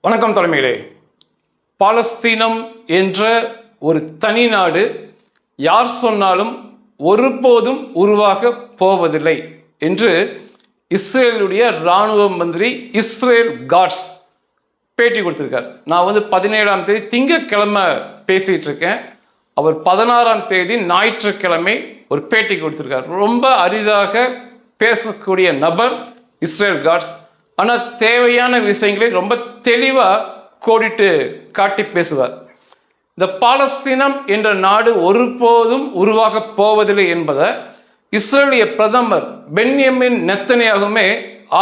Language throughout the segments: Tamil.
வணக்கம் தலைமையிலே. பாலஸ்தீனம் என்ற ஒரு தனி நாடு யார் சொன்னாலும் ஒருபோதும் உருவாக போவதில்லை என்று இஸ்ரேலுடைய இராணுவ மந்திரி இஸ்ரேல் காட்ஸ் பேட்டி கொடுத்திருக்கார். நான் 17ஆம் தேதி திங்கட்கிழமை பேசிட்டு இருக்கேன். அவர் 16ஆம் தேதி ஞாயிற்றுக்கிழமை ஒரு பேட்டி கொடுத்திருக்கார். ரொம்ப அரிதாக பேசக்கூடிய நபர் இஸ்ரேல் காட்ஸ். ஆனால் தேவையான விஷயங்களை ரொம்ப தெளிவாக கோடிட்டு காட்டி பேசுவார். இந்த பாலஸ்தீனம் என்ற நாடு ஒருபோதும் உருவாக போவதில்லை என்பதை இஸ்ரேலிய பிரதமர் பென்யமின் நெத்தனியாகுமே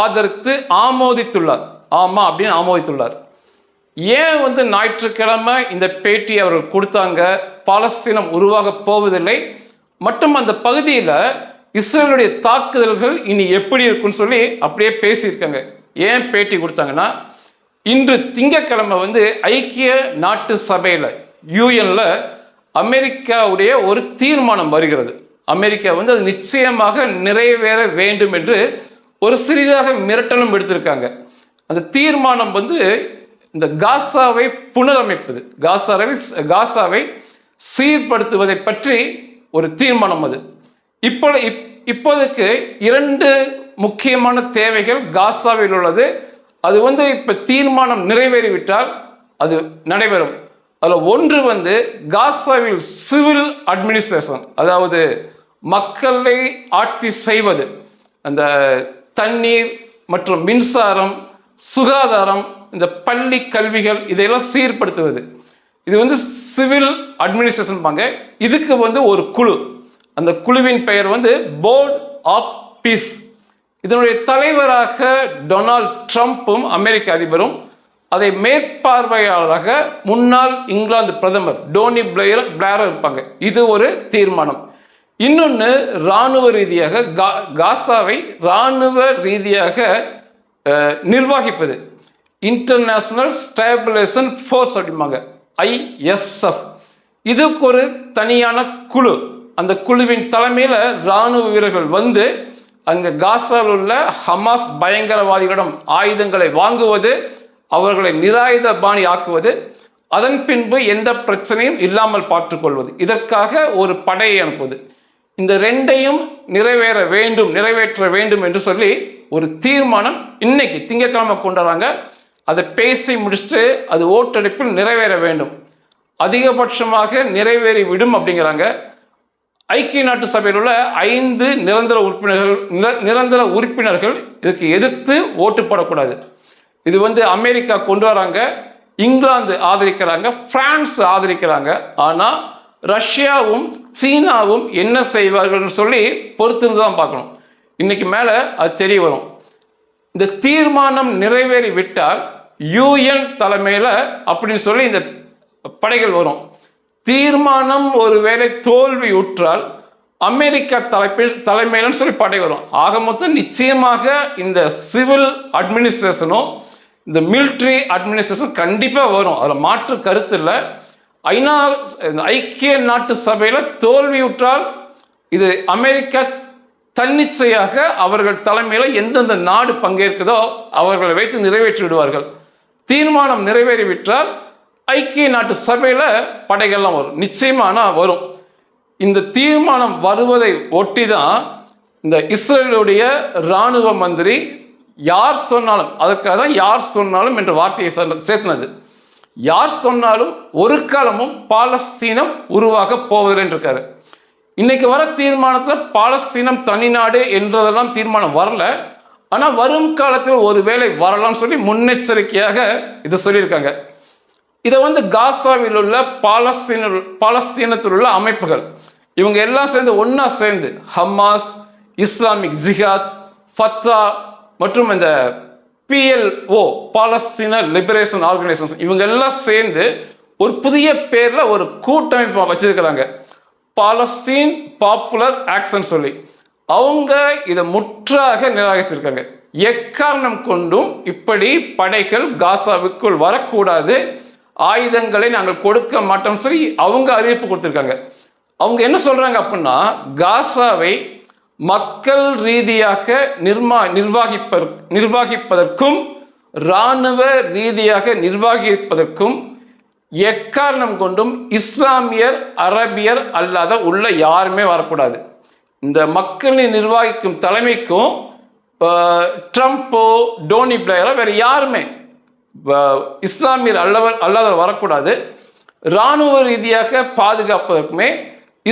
ஆதரித்து ஆமோதித்துள்ளார். ஆமா அப்படின்னு ஆமோதித்துள்ளார். ஏன் ஞாயிற்றுக்கிழமை இந்த பேட்டி அவர்கள் கொடுத்தாங்க? பாலஸ்தீனம் உருவாக போவதில்லை மற்றும் அந்த பகுதியில் இஸ்ரேலுடைய தாக்குதல்கள் இனி எப்படி இருக்குன்னு சொல்லி அப்படியே பேசியிருக்காங்க. ஏன் பேட்டி கொடுத்தாங்கன்னா, இன்று திங்கட்கிழமை ஐக்கிய நாட்டு சபையில் யூஎன்ல அமெரிக்காவுடைய ஒரு தீர்மானம் வருகிறது. அமெரிக்கா அது நிச்சயமாக நிறைவேற வேண்டும் என்று ஒரு சிறிதாக மிரட்டலும் எடுத்திருக்காங்க. அந்த தீர்மானம் இந்த காசாவை புனரமைப்பது, காசாவை சீர்படுத்துவதை பற்றி ஒரு தீர்மானம். அது இப்போதைக்கு 2 முக்கியமான தேவைகள் காசாவில் உள்ளது. அது இப்போ தீர்மானம் நிறைவேறிவிட்டால் அது நடைபெறும். அதில் ஒன்று காசாவில் சிவில் அட்மினிஸ்ட்ரேஷன், அதாவது மக்களை ஆட்சி செய்வது, அந்த தண்ணீர் மற்றும் மின்சாரம், சுகாதாரம், இந்த பள்ளி கல்விகள் இதையெல்லாம் சீர்படுத்துவது. இது சிவில் அட்மினிஸ்ட்ரேஷன் பாங்க. இதுக்கு ஒரு குழு, அந்த குழுவின் பெயர் போர்ட் ஆஃப் பீஸ். இதனுடைய தலைவராக டொனால்ட் ட்ரம்ப்பும் அமெரிக்க அதிபரும், அதை மேற்பார்வையாளராக முன்னாள் இங்கிலாந்து பிரதமர் டோனி பிளேரும் இருப்பாங்க. இது ஒரு தீர்மானம். இன்னொன்று இராணுவ ரீதியாக காசாவை இராணுவ ரீதியாக நிர்வகிப்பது, இன்டர்நேஷனல் ஸ்டேபிலைசேஷன் ஃபோர்ஸ் அப்படிம்பாங்க, ISF. இதுக்கு ஒரு தனியான குழு. அந்த குழுவின் தலைமையில் இராணுவ வீரர்கள் அங்கே காசாவில் உள்ள ஹமாஸ் பயங்கரவாதிகளிடம் ஆயுதங்களை வாங்குவது, அவர்களை நிராயுத பாணி ஆக்குவது, அதன் பின்பு எந்த பிரச்சனையும் இல்லாமல் பார்த்துக்கொள்வது, இதற்காக ஒரு படையை அனுப்புவது. இந்த 2ஐயும் நிறைவேற்ற வேண்டும் என்று சொல்லி ஒரு தீர்மானம் இன்னைக்கு திங்கட்கிழமை கொண்டாடுறாங்க. அதை பேசி முடிச்சுட்டு அது ஓட்டெடுப்பில் நிறைவேற வேண்டும். அதிகபட்சமாக நிறைவேறி விடும் அப்படிங்கிறாங்க. ஐக்கிய நாட்டு சபையில் உள்ள 5 நிரந்தர உறுப்பினர்கள் இதுக்கு எதிர்த்து ஓட்டு போடக்கூடாது. இது அமெரிக்கா கொண்டு வராங்க, இங்கிலாந்து ஆதரிக்கிறாங்க, பிரான்ஸ் ஆதரிக்கிறாங்க. ஆனால் ரஷ்யாவும் சீனாவும் என்ன செய்வார்கள் சொல்லி பொறுத்திருந்து தான் பார்க்கணும். இன்னைக்கு மேலே அது தெரிய வரும். இந்த தீர்மானம் நிறைவேறி விட்டால் UN தலைமையில் அப்படின்னு சொல்லி இந்த படைகள் வரும். தீர்மானம் ஒருவேளை தோல்வி உற்றால் அமெரிக்கா தலைமையில்னு சொல்லி படை வரும். ஆக மொத்தம் நிச்சயமாக இந்த சிவில் அட்மினிஸ்ட்ரேஷனோ இந்த மிலிட்ரி அட்மினிஸ்ட்ரேஷன் கண்டிப்பாக வரும். அதில் மாற்று கருத்து இல்லை. ஐக்கிய நாட்டு சபையில் தோல்வியுற்றால் இது அமெரிக்கா தன்னிச்சையாக அவர்கள் தலைமையில் எந்தெந்த நாடு பங்கேற்குதோ அவர்களை வைத்து நிறைவேற்றி விடுவார்கள். தீர்மானம் நிறைவேறிவிட்டால் ஐக்கிய நாட்டு சபையில் படைகள்லாம் வரும், நிச்சயமான வரும். இந்த தீர்மானம் வருவதை ஒட்டி தான் இந்த இஸ்ரேலுடைய இராணுவ மந்திரி யார் சொன்னாலும், அதற்காக தான் யார் சொன்னாலும் என்ற வார்த்தையை சேர்த்துனது. யார் சொன்னாலும் ஒரு காலமும் பாலஸ்தீனம் உருவாக போவதில்லை இருக்காரு. இன்னைக்கு வர தீர்மானத்தில் பாலஸ்தீனம் தனிநாடு என்றதெல்லாம் தீர்மானம் வரல. ஆனால் வரும் காலத்தில் ஒரு வேளை வரலாம்னு சொல்லி முன்னெச்சரிக்கையாக இதை சொல்லியிருக்காங்க. இதை காசாவில் உள்ள பாலஸ்தீனத்தில் உள்ள அமைப்புகள் இவங்க எல்லாம் ஒன்றா சேர்ந்து ஹமாஸ், இஸ்லாமிக் ஜிஹாத், ஃபத்தா மற்றும் இந்த PLO பாலஸ்தீன லிபரேஷன் ஆர்கனைசேஷன் இவங்க எல்லாம் சேர்ந்து ஒரு புதிய பேரில் ஒரு கூட்டமைப்பு வச்சிருக்கிறாங்க, பாலஸ்தீன் பாப்புலர் ஆக்ஷன் சொல்லி. அவங்க இதை முற்றாக நிராகரிச்சிருக்காங்க. எக்காரணம் கொண்டும் இப்படி படைகள் காசாவுக்குள் வரக்கூடாது, ஆயுதங்களை நாங்கள் கொடுக்க மாட்டோம் சொல்லி அவங்க அறிவிப்பு கொடுத்துருக்காங்க. அவங்க என்ன சொல்றாங்க அப்படின்னா, காசாவை மக்கள் ரீதியாக நிர்வகிப்பதற்கும் இராணுவ ரீதியாக நிர்வகிப்பதற்கும் எக்காரணம் கொண்டும் இஸ்லாமியர், அரபியர் அல்லாத உள்ள யாருமே வரக்கூடாது. இந்த மக்களை நிர்வகிக்கும் தலைமைக்கும் ட்ரம்ப்போ, டோனி பிளேயரோ வேற யாருமே இஸ்லாமியர் அல்லாதவர் வரக்கூடாது. இராணுவ ரீதியாக பாதுகாப்பதற்குமே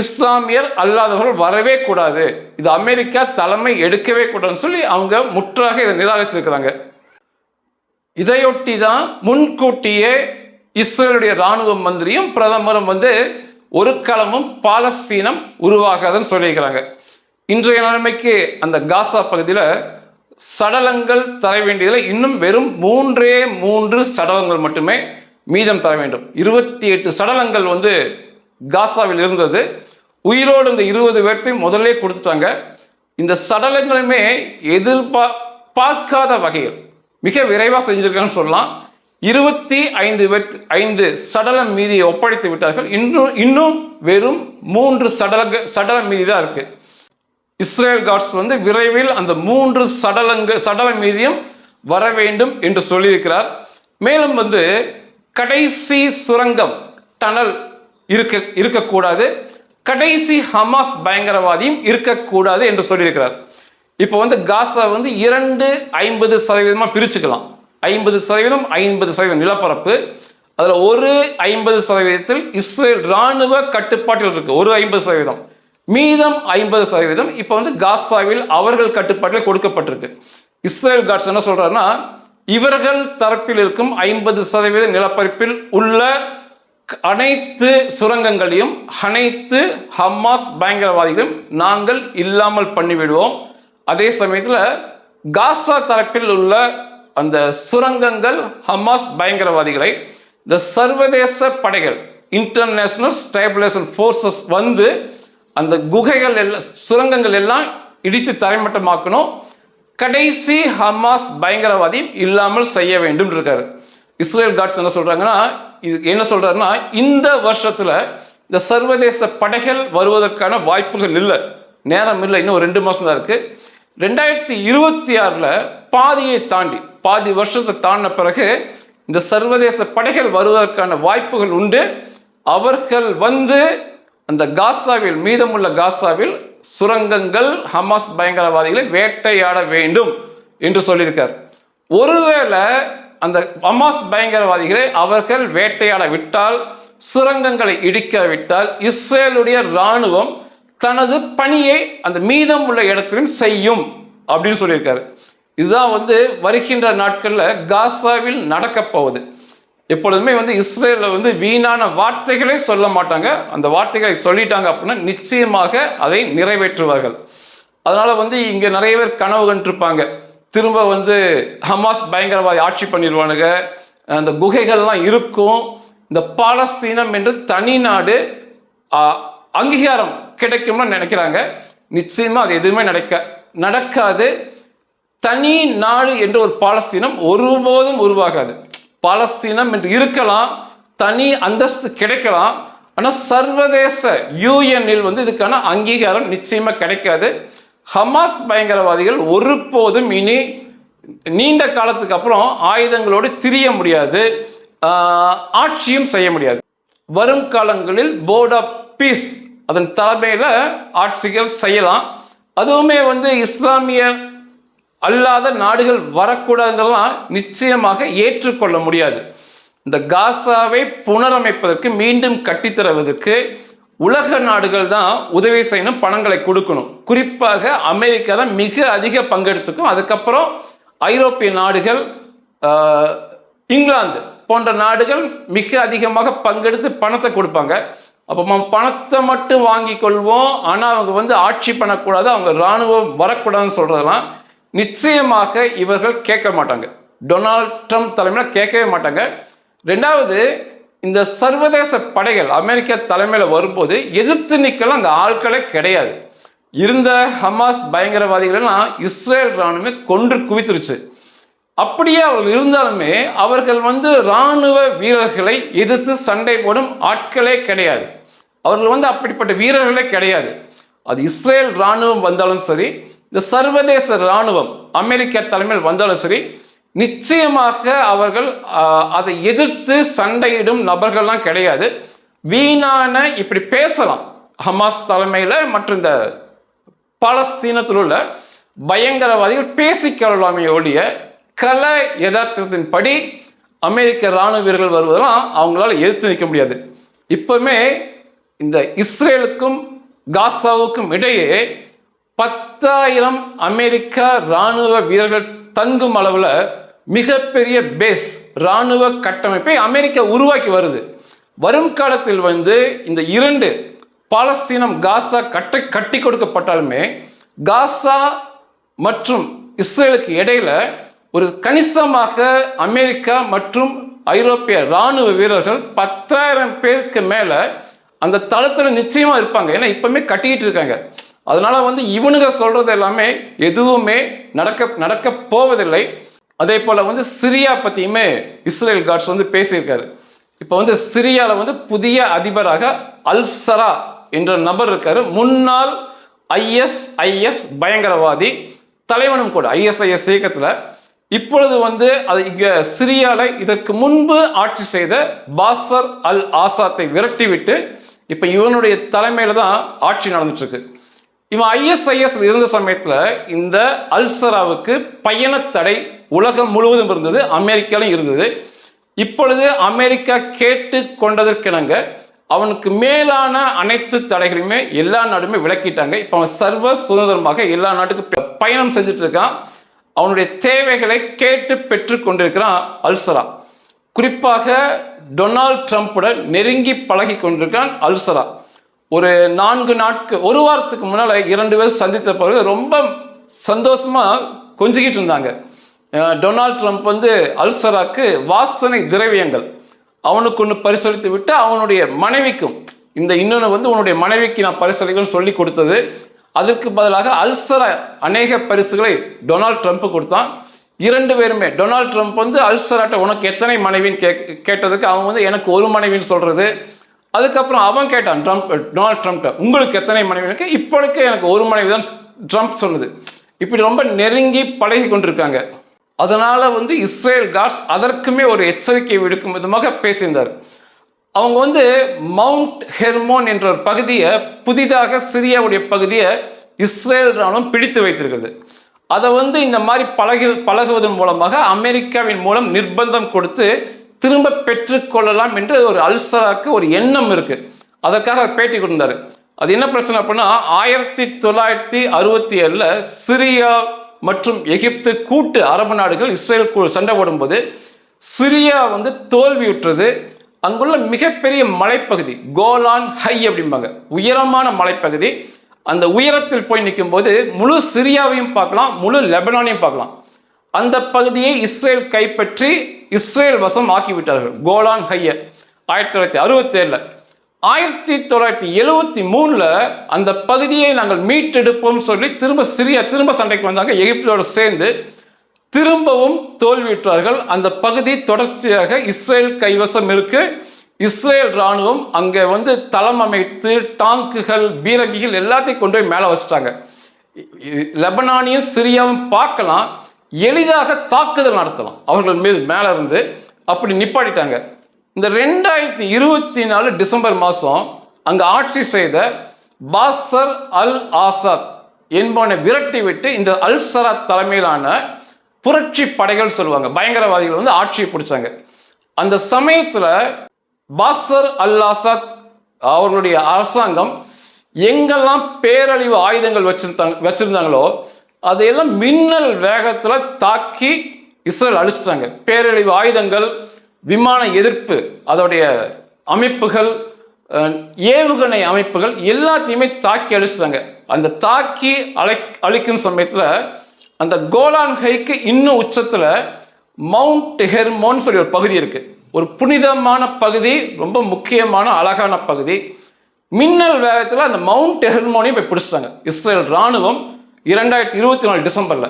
இஸ்லாமியர் அல்லாதவர்கள் வரவே கூடாது. இது அமெரிக்கா தலைமை எடுக்கவே கூடாதுன்னு சொல்லி அவங்க முற்றாக இதை நிராகரிச்சிருக்கிறாங்க. இதையொட்டி தான் முன்கூட்டியே இஸ்ரேலுடைய இராணுவ மந்திரியும் பிரதமரும் ஒரு களமும் பாலஸ்தீனம் உருவாகாதுன்னு சொல்லியிருக்கிறாங்க. இன்றைய நிலைமைக்கு அந்த காசா பகுதியில் சடலங்கள் தர வேண்டியதில் இன்னும் வெறும் 3 சடலங்கள் மட்டுமே மீதம் தர வேண்டும். 28 சடலங்கள் காசாவில் இருந்தது. உயிரோடு இந்த 20 பேர்த்தையும் முதல்ல கொடுத்துட்டாங்க. இந்த சடலங்களுமே எதிர்பார்க்காத வகையில் மிக விரைவாக செஞ்சிருக்காங்கன்னு சொல்லலாம். 25 சடலம் மீதியை ஒப்படைத்து விட்டார்கள். இன்னும் வெறும் 3 சடலம் மீதி தான் இருக்கு. இஸ்ரேல் காட்ஸ் விரைவில் அந்த 3 சடல மீதியும் வர வேண்டும் என்று சொல்லியிருக்கிறார். மேலும் கடைசி சுரங்கம் டனல் இருக்கக்கூடாது, கடைசி ஹமாஸ் பயங்கரவாதியும் இருக்கக்கூடாது என்று சொல்லியிருக்கிறார். இப்போ காசா 2 பிரிச்சுக்கலாம். 50% 50% நிலப்பரப்பு. அதில் ஒரு 50% இஸ்ரேல் இராணுவ கட்டுப்பாட்டில் இருக்கு. ஒரு 50%, மீதம் 50% இப்போ காசாவில் அவர்கள் கட்டுப்பாட்டில் கொடுக்கப்பட்டிருக்கு. இஸ்ரேல் காட்ஸ் என்ன சொல்றாருன்னா, இவர்கள் தரப்பில் இருக்கும் 50% நிலப்பரப்பில் உள்ள அனைத்து சுரங்கங்களையும் அனைத்து ஹமாஸ் பயங்கரவாதிகளையும் நாங்கள் இல்லாமல் பண்ணிவிடுவோம். அதே சமயத்தில் காசா தரப்பில் உள்ள அந்த சுரங்கங்கள், ஹமாஸ் பயங்கரவாதிகளை இந்த சர்வதேச படைகள், இன்டர்நேஷனல் ஸ்டேபிலைசேஷன் ஃபோர்ஸஸ் அந்த குகைகள் எல்லாம், சுரங்கங்கள் எல்லாம் இடித்து தரைமட்டமாக்கணும். கடைசி ஹமாஸ் பயங்கரவாதி இல்லாமல் செய்ய வேண்டும் இருக்காரு. இஸ்ரேல் காட்ஸ் என்ன சொல்றாருன்னா, இந்த வருஷத்துல இந்த சர்வதேச படைகள் வருவதற்கான வாய்ப்புகள் இல்லை, நேரம் இல்லை, இன்னும் 2 மாசம் தான் இருக்கு. 2026 பாதியை தாண்டி, பாதி வருஷத்தை தாண்டின பிறகு இந்த சர்வதேச படைகள் வருவதற்கான வாய்ப்புகள் உண்டு. அவர்கள் அந்த காசாவில், மீதமுள்ள காசாவில் சுரங்கங்கள், ஹமாஸ் பயங்கரவாதிகளை வேட்டையாட வேண்டும் என்று சொல்லியிருக்கார். ஒருவேளை அந்த ஹமாஸ் பயங்கரவாதிகளை அவர்கள் வேட்டையாட விட்டால், சுரங்கங்களை இடிக்க விட்டால், இஸ்ரேலுடைய இராணுவம் தனது பணியை அந்த மீதம் உள்ள இடத்திலும் செய்யும் அப்படின்னு சொல்லியிருக்காரு. இதுதான் வருகின்ற நாட்களில் காசாவில் நடக்க போகுது. எப்பொழுதுமே இஸ்ரேலில் வீணான வார்த்தைகளே சொல்ல மாட்டாங்க. அந்த வார்த்தைகளை சொல்லிட்டாங்க அப்படின்னா நிச்சயமாக அதை நிறைவேற்றுவார்கள். அதனால இங்கே நிறைய பேர் கனவு கண்டிருப்பாங்க, திரும்ப ஹமாஸ் பயங்கரவாதி ஆட்சி பண்ணிடுவானுங்க, அந்த குகைகள்லாம் இருக்கும், இந்த பாலஸ்தீனம் என்று தனி நாடு அங்கீகாரம் கிடைக்கும்னு நினைக்கிறாங்க. நிச்சயமா அது எதுவுமே நடக்காது. தனி நாடு என்று ஒரு பாலஸ்தீனம் ஒருபோதும் உருவாகாது. பாலஸ்தீனம் என்று இருக்கலாம், தனி அந்தஸ்து கிடைக்கலாம், ஆனால் சர்வதேச யூஎன்னில் இதுக்கான அங்கீகாரம் நிச்சயமா கிடைக்காது. ஹமாஸ் பயங்கரவாதிகள் ஒருபோதும் இனி நீண்ட காலத்துக்கு அப்புறம் ஆயுதங்களோடு திரிய முடியாது, ஆட்சியும் செய்ய முடியாது. வரும் காலங்களில் போர்ட் ஆஃப் பீஸ் அதன் தலைமையில் ஆட்சிகள் செய்யலாம். அதுவுமே இஸ்லாமிய அல்லாத நாடுகள் வரக்கூடாதுங்கெல்லாம் நிச்சயமாக ஏற்றுக்கொள்ள முடியாது. இந்த காசாவை புனரமைப்பதற்கு, மீண்டும் கட்டித்தருவதற்கு உலக நாடுகள் தான் உதவி செய்யணும், பணங்களை கொடுக்கணும். குறிப்பாக அமெரிக்கா தான் மிக அதிக பங்கெடுத்துக்கும். அதுக்கப்புறம் ஐரோப்பிய நாடுகள், இங்கிலாந்து போன்ற நாடுகள் மிக அதிகமாக பங்கெடுத்து பணத்தை கொடுப்பாங்க. அப்போ பணத்தை மட்டும் வாங்கி கொள்வோம், ஆனால் அவங்க ஆட்சி பண்ணக்கூடாது, அவங்க இராணுவம் வரக்கூடாதுன்னு சொல்றதெல்லாம் நிச்சயமாக இவர்கள் கேட்க மாட்டாங்க. டொனால்ட் ட்ரம்ப் தலைமையில் கேட்கவே மாட்டாங்க. ரெண்டாவது, இந்த சர்வதேச படைகள் அமெரிக்கா தலைமையில் வரும்போது எதிர்த்து நிற்கலாம் அங்கே ஆட்களே கிடையாது. இருந்த ஹமாஸ் பயங்கரவாதிகளெல்லாம் இஸ்ரேல் இராணுவமே கொன்று குவித்துருச்சு. அப்படியே அவர்கள் இருந்தாலுமே அவர்கள் இராணுவ வீரர்களை எதிர்த்து சண்டை போடும் ஆட்களே கிடையாது. அவர்கள் அப்படிப்பட்ட வீரர்களே கிடையாது. அது இஸ்ரேல் இராணுவம் வந்தாலும் சரி, இந்த சர்வதேச இராணுவம் அமெரிக்கா தலைமையில் வந்தாலும் சரி, நிச்சயமாக அவர்கள் அதை எதிர்த்து சண்டையிடும் நபர்கள்லாம் கிடையாது. வீணான இப்படி பேசலாம், ஹமாஸ் தலைமையில் மற்றும் இந்த பாலஸ்தீனத்தில் உள்ள பயங்கரவாதிகள் பேசிக்கொள்ளலாமே ஒழிய கள யதார்த்தத்தின்படி அமெரிக்க இராணுவ வீரர்கள் வருவதெல்லாம் அவங்களால எதிர்த்து நிற்க முடியாது. இப்பவுமே இந்த இஸ்ரேலுக்கும் காசாவுக்கும் இடையே 10,000 அமெரிக்க இராணுவ வீரர்கள் தங்கும் அளவில் மிகப்பெரிய பேஸ் இராணுவ கட்டமைப்பை அமெரிக்கா உருவாக்கி வருது. வரும் காலத்தில் இந்த 2 பாலஸ்தீனம் காசா கட்டி கொடுக்கப்பட்டாலுமே காசா மற்றும் இஸ்ரேலுக்கு இடையில ஒரு கணிசமாக அமெரிக்கா மற்றும் ஐரோப்பிய இராணுவ வீரர்கள் 10,000 பேருக்கு மேல அந்த தளத்தில் நிச்சயமா இருப்பாங்க. ஏன்னா இப்பவுமே கட்டிக்கிட்டு இருக்காங்க. அதனால இவனுங்க சொல்றது எல்லாமே எதுவுமே நடக்க போவதில்லை. அதே போல சிரியா பத்தியுமே இஸ்ரேல் காட்ஸ் பேசியிருக்காரு. இப்போ சிரியால புதிய அதிபராக அல்-சரா என்ற நபர் இருக்காரு. முன்னாள் ISIS பயங்கரவாதி தலைவனும் கூட ISIS இயக்கத்துல. இப்பொழுது அது இங்க சிரியால இதற்கு முன்பு ஆட்சி செய்த பாசர் அல் ஆசாத்தை விரட்டிவிட்டு இப்ப இவனுடைய தலைமையில தான் ஆட்சி நடந்துட்டு இருக்கு. இவன் ISIS இருந்த சமயத்துல இந்த அல்-சராவுக்கு பயண தடை உலகம் முழுவதும் இருந்தது, அமெரிக்காலும் இருந்தது. இப்பொழுது அமெரிக்கா கேட்டு கொண்டதற்கிணங்க அவனுக்கு மேலான அனைத்து தடைகளையுமே எல்லா நாடுமே விலக்கிட்டாங்க. இப்போ அவன் சர்வ சுதந்திரமாக எல்லா நாட்டுக்கு பயணம் செஞ்சுட்டு இருக்கான். அவனுடைய தேவைகளை கேட்டு பெற்று கொண்டிருக்கிறான் அல்-சரா. குறிப்பாக டொனால்ட் ட்ரம்புடன் நெருங்கி பழகி கொண்டிருக்கான் அல்-சரா. ஒரு 4 நாட்கள், ஒரு வாரத்துக்கு முன்னால 2 பேர் சந்தித்த பிறகு ரொம்ப சந்தோஷமா கொஞ்சிக்கிட்டு இருந்தாங்க. டொனால்ட் ட்ரம்ப் அல்-சராக்கு வாசனை திரவியங்கள் அவனுக்கு ஒன்று பரிசளித்து விட்டு அவனுடைய மனைவிக்கும் இன்னொன்று உன்னுடைய மனைவிக்கு நான் பரிசளிகள் சொல்லி கொடுத்தது. அதற்கு பதிலாக அல்-சரா அநேக பரிசுகளை டொனால்ட் ட்ரம்ப் கொடுத்தான். 2 பேருமே டொனால்ட் ட்ரம்ப் அல்-சராட்ட உனக்கு எத்தனை மனைவின்னு கேட்டதுக்கு அவன் எனக்கு ஒரு மனைவின்னு சொல்றது. அதுக்கப்புறம் அவன் கேட்டான் டொனால்ட் ட்ரம்ப்ட உங்களுக்கு எத்தனை மனைவி? இப்பொழுது எனக்கு ஒரு மனைவி தான் ட்ரம்ப் சொன்னது. இப்படி ரொம்ப நெருங்கி பழகி கொண்டிருக்காங்க. அதனால இஸ்ரேல் காட்ஸ் அதற்குமே ஒரு எச்சரிக்கை விடுக்கும் விதமாக பேசியிருந்தார். அவங்க மவுண்ட் ஹெர்மோன் என்ற ஒரு பகுதியை, புதிதாக சிரியாவுடைய பகுதியை இஸ்ரேல் ராணுவம் பிடித்து வைத்திருக்கிறது. அதை இந்த மாதிரி பழகுவதன் மூலமாக அமெரிக்காவின் மூலம் நிர்பந்தம் கொடுத்து திரும்ப பெற்றுக்கொள்ளலாம் என்று ஒரு அல்-சராக்கு ஒரு எண்ணம் இருக்கு. அதற்காக பேட்டி கொடுத்தாரு. அது என்ன பிரச்சனை அப்படின்னா 1967 சிரியா மற்றும் எகிப்து கூட்டு அரபு நாடுகள் இஸ்ரேல் சண்டை போடும்போது சிரியா தோல்வியுற்றது. அங்குள்ள மிகப்பெரிய மலைப்பகுதி கோலான் ஹை அப்படிம்பாங்க, உயரமான மலைப்பகுதி. அந்த உயரத்தில் போய் நிற்கும் போது முழு சிரியாவையும் பார்க்கலாம், முழு லெபனானையும் பார்க்கலாம். அந்த பகுதியை இஸ்ரேல் கைப்பற்றி இஸ்ரேல் வசம் ஆக்கிவிட்டார்கள். கோலான் ஹைய 1967. 1973 அந்த பகுதியை நாங்கள் மீட்டெடுப்போம் சொல்லி திரும்ப சண்டைக்கு வந்தாங்க. எகிப்தோடு சேர்ந்து திரும்பவும் தோல்வியுற்றார்கள். அந்த பகுதி தொடர்ச்சியாக இஸ்ரேல் கைவசம் இருக்கு. இஸ்ரேல் ராணுவம் அங்கே தளம் அமைத்து டாங்குகள், பீரங்கிகள் எல்லாத்தையும் கொண்டு போய் மேலே வச்சுட்டாங்க. லெபனானையும் சிரியாவும் பார்க்கலாம், எளிதாக தாக்குதல் நடத்தலாம் அவர்கள் மீது மேல இருந்து. அப்படி நிப்பாட்டிட்டாங்க. இந்த 2024 டிசம்பர் மாதம் அங்க ஆட்சி செய்த பாசர் அல் ஆசாத் என்பவனை விரட்டி விட்டு இந்த அல்-சரா தலைமையிலான புரட்சி படைகள் சொல்லுவாங்க, பயங்கரவாதிகள் ஆட்சியை பிடிச்சாங்க. அந்த சமயத்துல பாசர் அல் ஆசாத் அவர்களுடைய அரசாங்கம் எங்கெல்லாம் பேரழிவு ஆயுதங்கள் வச்சிருந்தாங்களோ அதையெல்லாம் மின்னல் வேகத்துல தாக்கி இஸ்ரேல் அழிச்சிட்டாங்க. பேரழிவு ஆயுதங்கள், விமான எதிர்ப்பு, அதோடைய அமைப்புகள், ஏவுகணை அமைப்புகள் எல்லாத்தையுமே தாக்கி அழிச்சிட்டாங்க. அந்த தாக்கி அழிக்கும் சமயத்துல அந்த கோலான் ஹைக்கு இன்னும் உச்சத்துல மவுண்ட் ஹெர்மோன் சொல்லி ஒரு பகுதி இருக்கு. ஒரு புனிதமான பகுதி, ரொம்ப முக்கியமான அழகான பகுதி. மின்னல் வேகத்துல அந்த மவுண்ட் ஹெர்மோனையும் போய் பிடிச்சிட்டாங்க இஸ்ரேல் ராணுவம். 2024 டிசம்பர்ல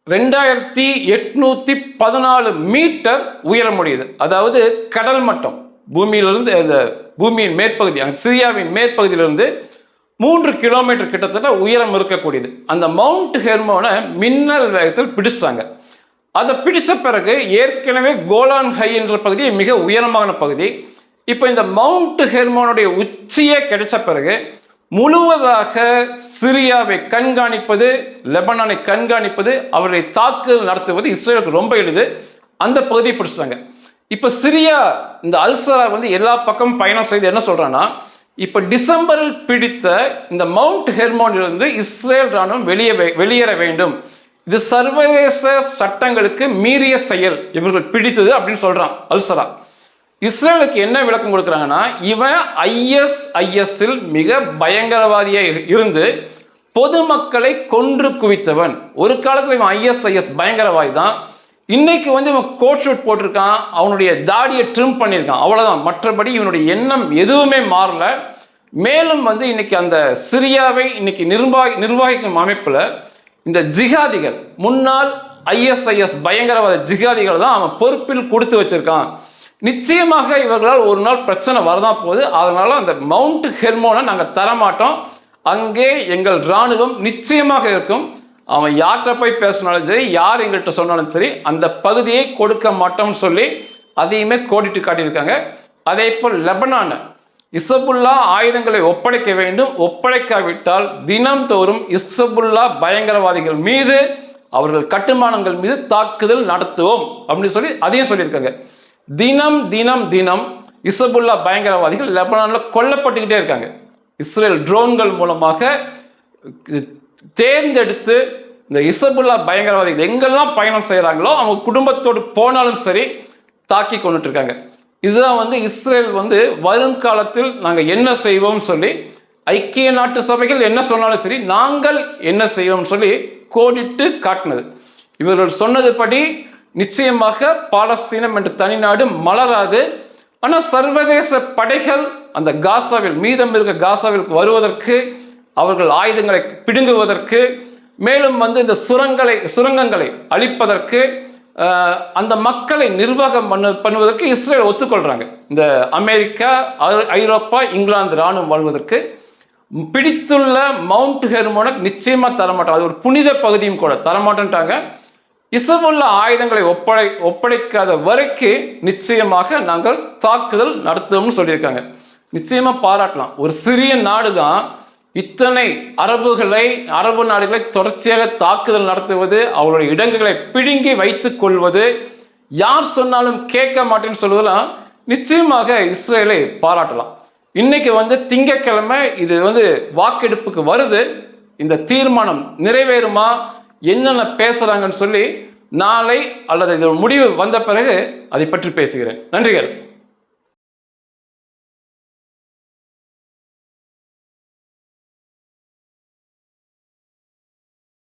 2814 மீட்டர் உயரமுடையது. அதாவது கடல் மட்டம் பூமியிலிருந்து, அந்த பூமியின் மேற்பகுதி, சிரியாவின் மேற்பகுதியிலிருந்து 3 கிலோமீட்டர் கிட்டத்தட்ட உயரம் இருக்கக்கூடியது. அந்த மவுண்ட் ஹெர்மோனை மின்னல் வேகத்தில் பிடிச்சாங்க. அதை பிடிச்ச பிறகு ஏற்கனவே கோலான் ஹை என்ற பகுதி மிக உயரமான பகுதி. இப்போ இந்த மவுண்ட் ஹெர்மோனுடைய உச்சியே கிடைச்ச பிறகு முழுவதாக சிரியாவை கண்காணிப்பது, லெபனானை கண்காணிப்பது, அவர்களை தாக்குதல் நடத்துவது இஸ்ரேலுக்கு ரொம்ப எளிது. அந்த பகுதியை பிடிச்சாங்க. இப்போ சிரியா இந்த அல்சரா எல்லா பக்கமும் பயணம் செய்து என்ன சொல்றான்னா, இப்போ டிசம்பரில் பிடித்த இந்த மவுண்ட் ஹெர்மோனிலிருந்து இஸ்ரேல் ராணுவம் வெளியேற வேண்டும். இது சர்வதேச சட்டங்களுக்கு மீறிய செயல் இவர்கள் பிடித்தது அப்படின்னு சொல்றான் அல்சரா. இஸ்ரேலுக்கு என்ன விளக்கம் கொடுக்குறாங்கன்னா, இவன் ஐஎஸ்ஐஎஸ்ஸில் மிக பயங்கரவாதியாக இருந்து பொதுமக்களை கொன்று குவித்தவன். ஒரு காலத்தில் இவன் ஐஎஸ்ஐஎஸ் பயங்கரவாதி தான். இன்னைக்கு இவன் கோட் ஷூட் போட்டிருக்கான், அவனுடைய தாடியை ட்ரிம் பண்ணியிருக்கான், அவ்வளவுதான். மற்றபடி இவனுடைய எண்ணம் எதுவுமே மாறல. மேலும் இன்னைக்கு அந்த சிரியாவை இன்னைக்கு நிர்வாகிக்கும் அமைப்புல இந்த ஜிகாதிகள், முன்னாள் ஐஎஸ்ஐஎஸ் பயங்கரவாத ஜிகாதிகள் தான் அவன் பொறுப்பில் கொடுத்து வச்சிருக்கான். நிச்சயமாக இவர்களால் ஒரு நாள் பிரச்சனை வரதான் போகுது. அதனால அந்த மவுண்ட் ஹெர்மோனை நாங்கள் தரமாட்டோம், அங்கே எங்கள் இராணுவம் நிச்சயமாக இருக்கும். அவன் யார்கிட்ட போய் பேசினாலும் சரி, யார் எங்கள்கிட்ட சொன்னாலும் சரி, அந்த பகுதியை கொடுக்க மாட்டோம்னு சொல்லி அதையுமே கோடிட்டு காட்டியிருக்காங்க. அதே போல் லெபனான் இஸ்புல்லா ஆயுதங்களை ஒப்படைக்க வேண்டும், ஒப்படைக்காவிட்டால் தினம்தோறும் இஸ்புல்லா பயங்கரவாதிகள் மீது, அவர்கள் கட்டுமானங்கள் மீது தாக்குதல் நடத்துவோம் அப்படின்னு சொல்லி அதையும் சொல்லியிருக்காங்க. தினம் தினம் தினம் இஸ்புல்லா பயங்கரவாதிகள் லெபனானில் கொல்லப்பட்டுக்கிட்டே இருக்காங்க. இஸ்ரேல் ட்ரோன்கள் மூலமாக தேர்ந்தெடுத்து இந்த இஸ்புல்லா பயங்கரவாதிகள் எங்கெல்லாம் பயணம் செய்கிறாங்களோ அவங்க குடும்பத்தோடு போனாலும் சரி தாக்கி கொண்டுட்டு இருக்காங்க. இதுதான் இஸ்ரேல் வருங்காலத்தில் நாங்கள் என்ன செய்வோம் சொல்லி, ஐக்கிய நாட்டு சபைகள் என்ன சொன்னாலும் சரி நாங்கள் என்ன செய்வோம் சொல்லி கோடிட்டு காட்டினது. இவர்கள் சொன்னதுபடி நிச்சயமாக பாலஸ்தீனம் என்ற தனிநாடு மலராது. ஆனால் சர்வதேச படைகள் அந்த காசாவில், மீதம் இருக்க காசாவிற்கு வருவதற்கு, அவர்கள் ஆயுதங்களை பிடுங்குவதற்கு, மேலும் இந்த சுரங்கங்களை அழிப்பதற்கு, அந்த மக்களை நிர்வாகம் பண்ணுவதற்கு இஸ்ரேல் ஒத்துக்கொள்றாங்க. இந்த அமெரிக்கா, ஐரோப்பா, இங்கிலாந்து இராணுவம் வாழ்வதற்கு பிடித்துள்ள மவுண்ட் ஹெர்மோனை நிச்சயமா தரமாட்டாங்க. அது ஒரு புனித பகுதியும் கூட தரமாட்டேன்ட்டாங்க. இஸ்புல்லா ஆயுதங்களை ஒப்படைக்காத வரைக்கும் நிச்சயமாக நாங்கள் தாக்குதல் நடத்துவோம்னு சொல்லியிருக்காங்க. நிச்சயமா பாராட்டலாம். ஒரு சிறிய நாடு தான் இத்தனை அரபு நாடுகளை தொடர்ச்சியாக தாக்குதல் நடத்துவது, அவருடைய இடங்களை பிடுங்கி வைத்துக் கொள்வது, யார் சொன்னாலும் கேட்க மாட்டேன்னு சொல்வதெல்லாம் நிச்சயமாக இஸ்ரேலை பாராட்டலாம். இன்னைக்கு திங்கட்கிழமை இது வாக்கெடுப்புக்கு வருது. இந்த தீர்மானம் நிறைவேறுமா, என்னென்ன பேசுறாங்கன்னு சொல்லி நாளை அல்லது இது முடிவு வந்த பிறகு அதை பற்றி பேசுகிறேன். நன்றிகள்.